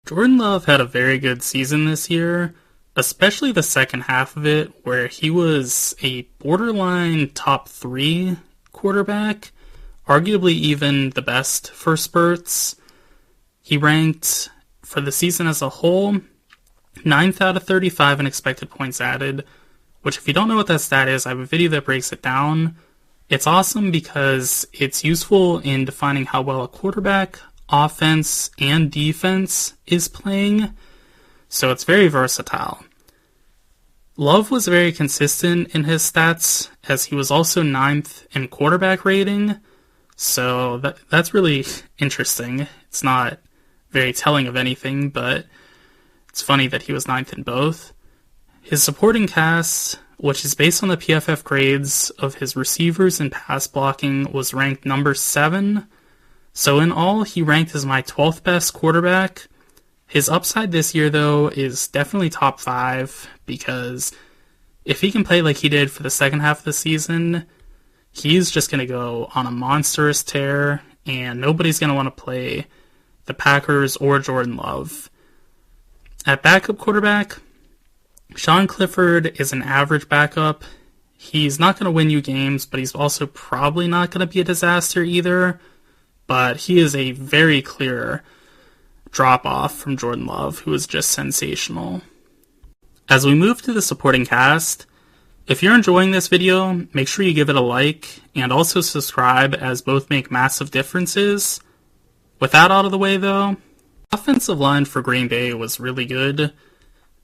Jordan Love had a very good season this year, especially the second half of it, where he was a borderline top 3 quarterback, arguably even the best for spurts. He ranked, for the season as a whole, 9th out of 35 in expected points added, which if you don't know what that stat is, I have a video that breaks it down. It's awesome because it's useful in defining how well a quarterback, offense, and defense is playing, so it's very versatile. Love was very consistent in his stats, as he was also 9th in quarterback rating, so that's really interesting. It's not very telling of anything, but it's funny that he was 9th in both. His supporting cast, which is based on the PFF grades of his receivers and pass blocking, was ranked number 7. So in all, he ranked as my 12th best quarterback. His upside this year, though, is definitely top 5, because if he can play like he did for the second half of the season, he's just going to go on a monstrous tear, and nobody's going to want to play the Packers or Jordan Love. At backup quarterback, Sean Clifford is an average backup. He's not going to win you games, but he's also probably not going to be a disaster either. But he is a very clear drop-off from Jordan Love, who is just sensational. As we move to the supporting cast, if you're enjoying this video, make sure you give it a like, and also subscribe, as both make massive differences. With that out of the way, though, the offensive line for Green Bay was really good.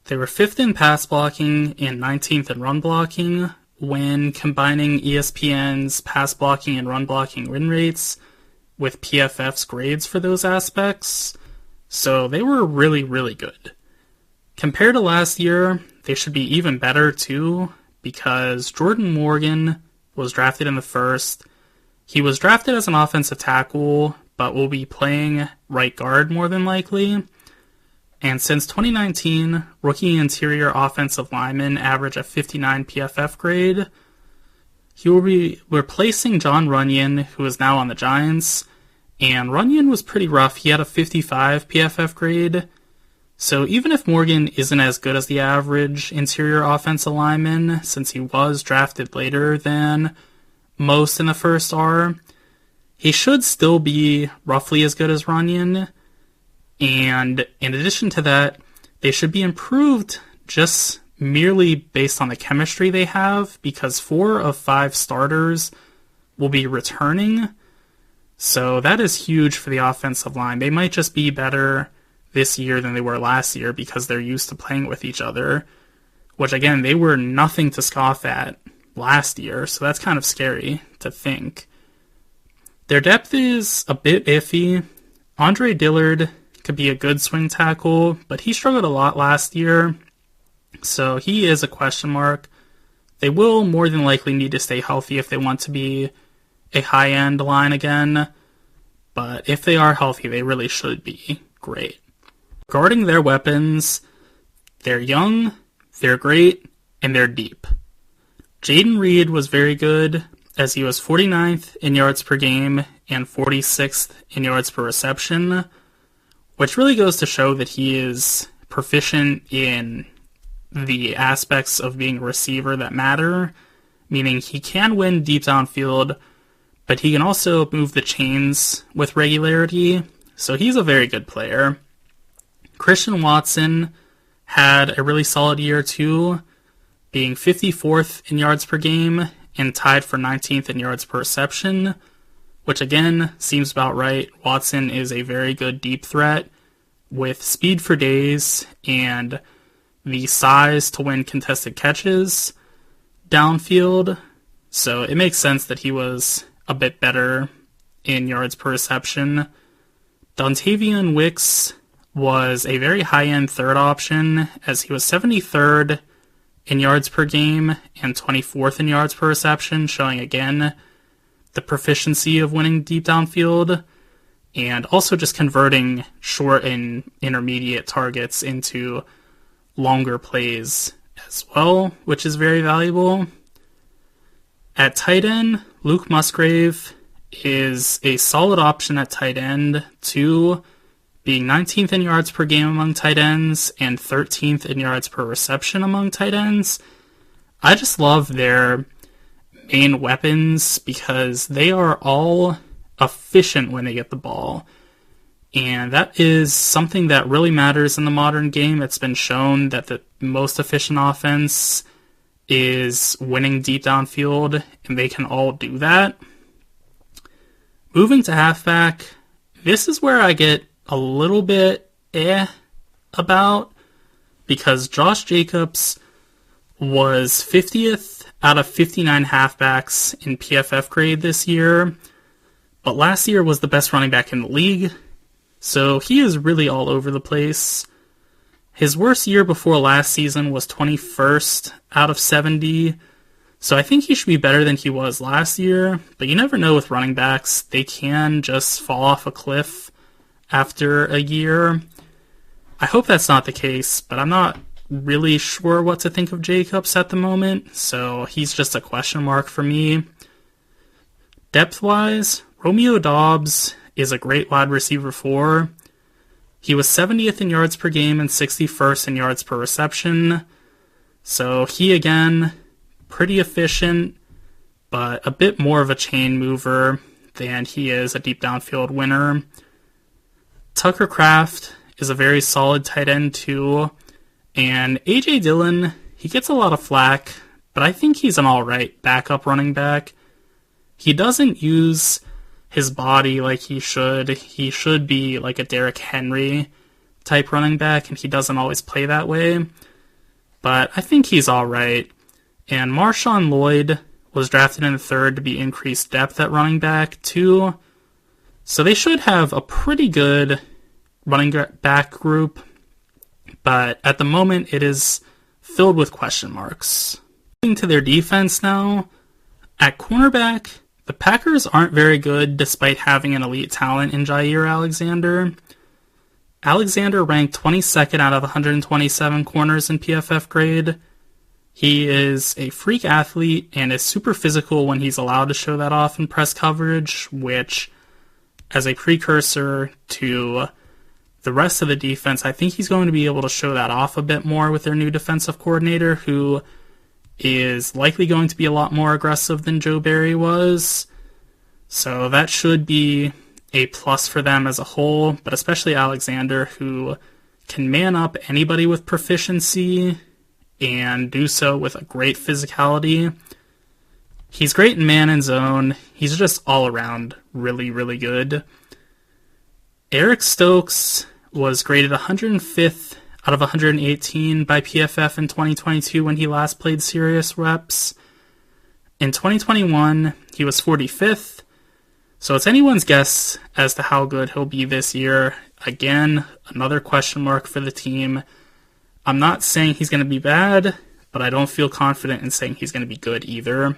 They were 5th in pass blocking and 19th in run blocking when combining ESPN's pass blocking and run blocking win rates with PFF's grades for those aspects. So they were really, really good. Compared to last year, they should be even better too, because Jordan Morgan was drafted in the 1st. He was drafted as an offensive tackle, but will be playing right guard more than likely. And since 2019, rookie interior offensive lineman average a 59 PFF grade. He will be replacing John Ryen, who is now on the Giants. And Ryen was pretty rough. He had a 55 PFF grade. So even if Morgan isn't as good as the average interior offensive lineman, since he was drafted later than most in the first are, he should still be roughly as good as Ryen. And in addition to that, they should be improved just merely based on the chemistry they have, because 4 of 5 starters will be returning. So that is huge for the offensive line. They might just be better this year than they were last year because they're used to playing with each other, which again, they were nothing to scoff at last year, so that's kind of scary to think. Their depth is a bit iffy. Andre Dillard could be a good swing tackle, but he struggled a lot last year, so he is a question mark. They will more than likely need to stay healthy if they want to be a high-end line again, but if they are healthy, they really should be great. Regarding their weapons, they're young, they're great, and they're deep. Jaden Reed was very good, as he was 49th in yards per game and 46th in yards per reception, which really goes to show that he is proficient in the aspects of being a receiver that matter, meaning he can win deep downfield, but he can also move the chains with regularity, so he's a very good player. Christian Watson had a really solid year too, being 54th in yards per game and tied for 19th in yards per reception, which again seems about right. Watson is a very good deep threat with speed for days and the size to win contested catches downfield, so it makes sense that he was a bit better in yards per reception. Dontavian Wicks was a very high-end third option, as he was 73rd in yards per game and 24th in yards per reception, showing again the proficiency of winning deep downfield, and also just converting short and intermediate targets into longer plays as well, which is very valuable. At tight end, Luke Musgrave is a solid option at tight end too, being 19th in yards per game among tight ends and 13th in yards per reception among tight ends. I just love their main weapons because they are all efficient when they get the ball. And that is something that really matters in the modern game. It's been shown that the most efficient offense is winning deep downfield, and they can all do that. Moving to halfback, this is where I get a little bit about, because Josh Jacobs was 50th out of 59 halfbacks in PFF grade this year, but last year was the best running back in the league, so he is really all over the place. His worst year before last season was 21st out of 70, so I think he should be better than he was last year, but you never know with running backs. They can just fall off a cliff after a year. I hope that's not the case, but I'm not really sure what to think of Jacobs at the moment, so he's just a question mark for me. Depth-wise, Romeo Doubs is a great wide receiver 4. He was 70th in yards per game and 61st in yards per reception, so he, again, pretty efficient, but a bit more of a chain mover than he is a deep downfield winner. Tucker Kraft is a very solid tight end too, and A.J. Dillon, he gets a lot of flack, but I think he's an alright backup running back. He doesn't use his body like he should. He should be like a Derrick Henry type running back, and he doesn't always play that way, but I think he's alright. And Marshawn Lloyd was drafted in the 3rd to be increased depth at running back too. So they should have a pretty good running back group, but at the moment it is filled with question marks. Moving to their defense now, at cornerback, the Packers aren't very good despite having an elite talent in Jair Alexander. Alexander ranked 22nd out of 127 corners in PFF grade. He is a freak athlete and is super physical when he's allowed to show that off in press coverage, which, as a precursor to the rest of the defense, I think he's going to be able to show that off a bit more with their new defensive coordinator, who is likely going to be a lot more aggressive than Joe Barry was. So that should be a plus for them as a whole, but especially Alexander, who can man up anybody with proficiency and do so with a great physicality. He's great in man and zone. He's just all around really, really good. Eric Stokes was graded 105th out of 118 by PFF in 2022 when he last played serious reps. In 2021, he was 45th, so it's anyone's guess as to how good he'll be this year. Again, another question mark for the team. I'm not saying he's going to be bad, but I don't feel confident in saying he's going to be good either.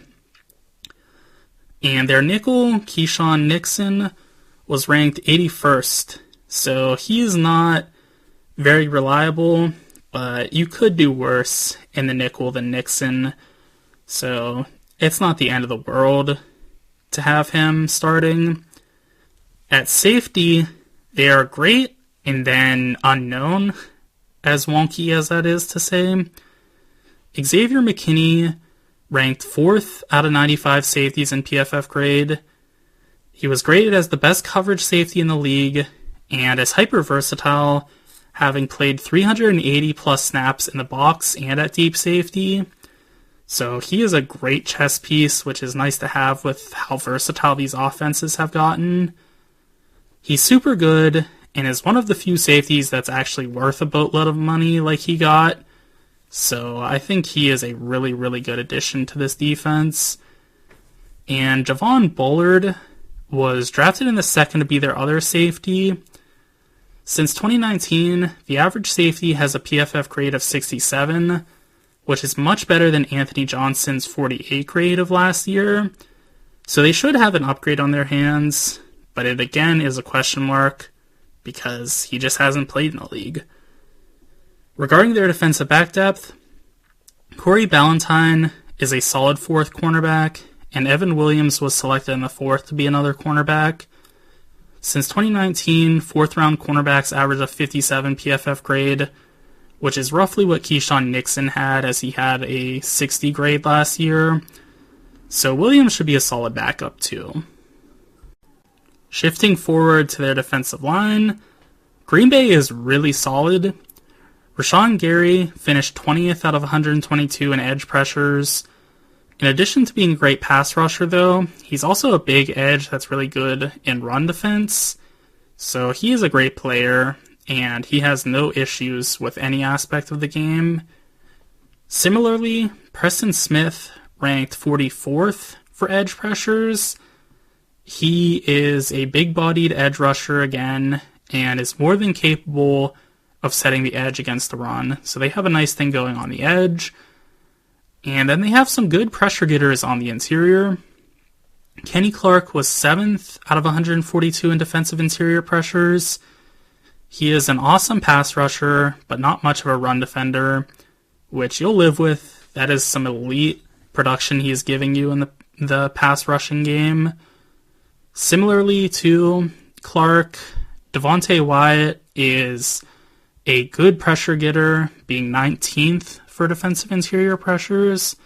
And their nickel, Keyshawn Nixon, was ranked 81st. So he is not very reliable, but you could do worse in the nickel than Nixon. So it's not the end of the world to have him starting. At safety, they are great and then unknown, as wonky as that is to say. Xavier McKinney ranked 4th out of 95 safeties in PFF grade. He was graded as the best coverage safety in the league and is hyper versatile, having played 380 plus snaps in the box and at deep safety. So he is a great chess piece, which is nice to have with how versatile these offenses have gotten. He's super good and is one of the few safeties that's actually worth a boatload of money like he got. So I think he is a really, really good addition to this defense. And Javon Bullard was drafted in the 2nd to be their other safety. Since 2019, the average safety has a PFF grade of 67, which is much better than Anthony Johnson's 48 grade of last year. So they should have an upgrade on their hands, but it again is a question mark because he just hasn't played in the league. Regarding their defensive back depth, Corey Ballantyne is a solid 4th cornerback, and Evan Williams was selected in the 4th to be another cornerback. Since 2019, fourth-round cornerbacks average a 57 PFF grade, which is roughly what Keyshawn Nixon had, as he had a 60 grade last year. So Williams should be a solid backup too. Shifting forward to their defensive line, Green Bay is really solid. Rashawn Gary finished 20th out of 122 in edge pressures. In addition to being a great pass rusher, though, he's also a big edge that's really good in run defense. So he is a great player, and he has no issues with any aspect of the game. Similarly, Preston Smith ranked 44th for edge pressures. He is a big-bodied edge rusher again, and is more than capable of setting the edge against the run. So they have a nice thing going on the edge. And then they have some good pressure getters on the interior. Kenny Clark was 7th out of 142 in defensive interior pressures. He is an awesome pass rusher, but not much of a run defender, which you'll live with. That is some elite production he is giving you in the pass rushing game. Similarly to Clark, Devontae Wyatt is a good pressure getter, being 19th for defensive interior pressures.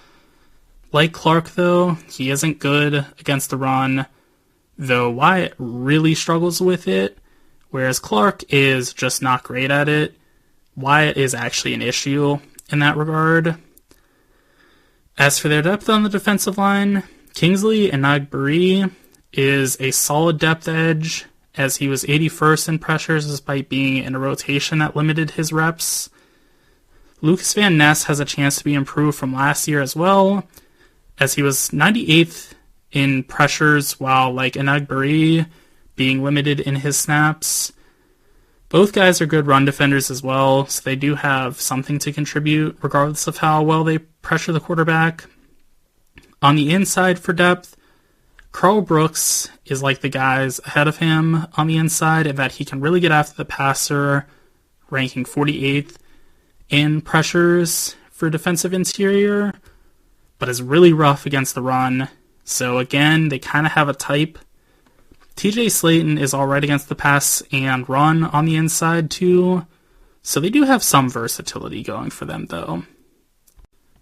Like Clark, though, he isn't good against the run, though Wyatt really struggles with it, whereas Clark is just not great at it. Wyatt is actually an issue in that regard. As for their depth on the defensive line, Kingsley Enagbare is a solid depth edge, as he was 81st in pressures despite being in a rotation that limited his reps. Lucas Van Ness has a chance to be improved from last year as well, as he was 98th in pressures while Enagbare being limited in his snaps. Both guys are good run defenders as well, so they do have something to contribute regardless of how well they pressure the quarterback. On the inside for depth, Carl Brooks is like the guys ahead of him on the inside in that he can really get after the passer, ranking 48th in pressures for defensive interior, but is really rough against the run. So again, they kind of have a type. TJ Slayton is alright against the pass and run on the inside too, so they do have some versatility going for them though.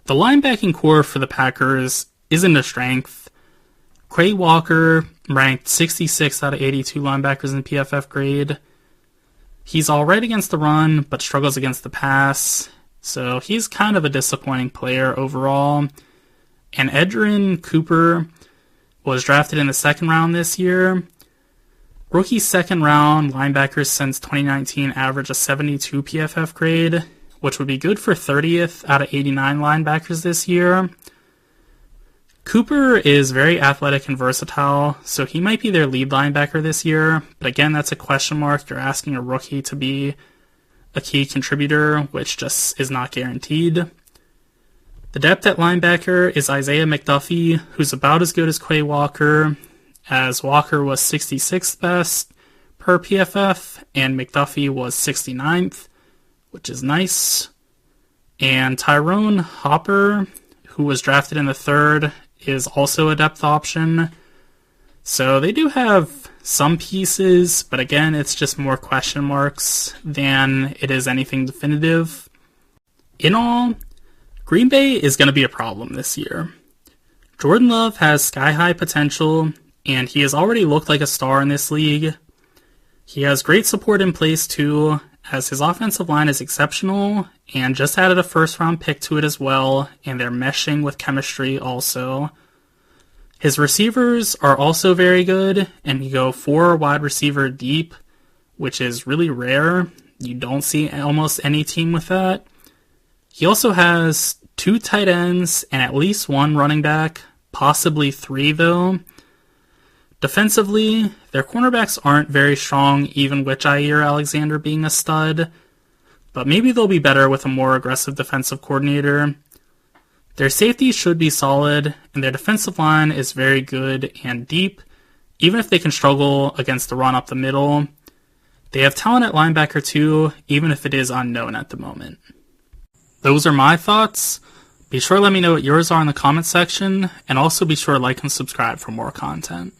The linebacking core for the Packers isn't a strength. Quay Walker ranked 66th out of 82 linebackers in PFF grade. He's alright against the run, but struggles against the pass, so he's kind of a disappointing player overall. And Edgerrin Cooper was drafted in the second round this year. Rookie second round linebackers since 2019 average a 72 PFF grade, which would be good for 30th out of 89 linebackers this year. Cooper is very athletic and versatile, so he might be their lead linebacker this year, but again, that's a question mark. You're asking a rookie to be a key contributor, which just is not guaranteed. The depth at linebacker is Isaiah McDuffie, who's about as good as Quay Walker, as Walker was 66th best per PFF, and McDuffie was 69th, which is nice. And Tyrone Hopper, who was drafted in the third, is also a depth option. So they do have some pieces, but again, it's just more question marks than it is anything definitive. In all, Green Bay is going to be a problem this year. Jordan Love has sky-high potential, and he has already looked like a star in this league. He has great support in place too, as his offensive line is exceptional, and just added a first-round pick to it as well, and they're meshing with chemistry also. His receivers are also very good, and you go 4 wide receiver deep, which is really rare. You don't see almost any team with that. He also has 2 tight ends and at least 1 running back, possibly 3 though. Defensively, their cornerbacks aren't very strong, even with Jair Alexander being a stud, but maybe they'll be better with a more aggressive defensive coordinator. Their safeties should be solid, and their defensive line is very good and deep, even if they can struggle against the run up the middle. They have talent at linebacker too, even if it is unknown at the moment. Those are my thoughts. Be sure to let me know what yours are in the comment section, and also be sure to like and subscribe for more content.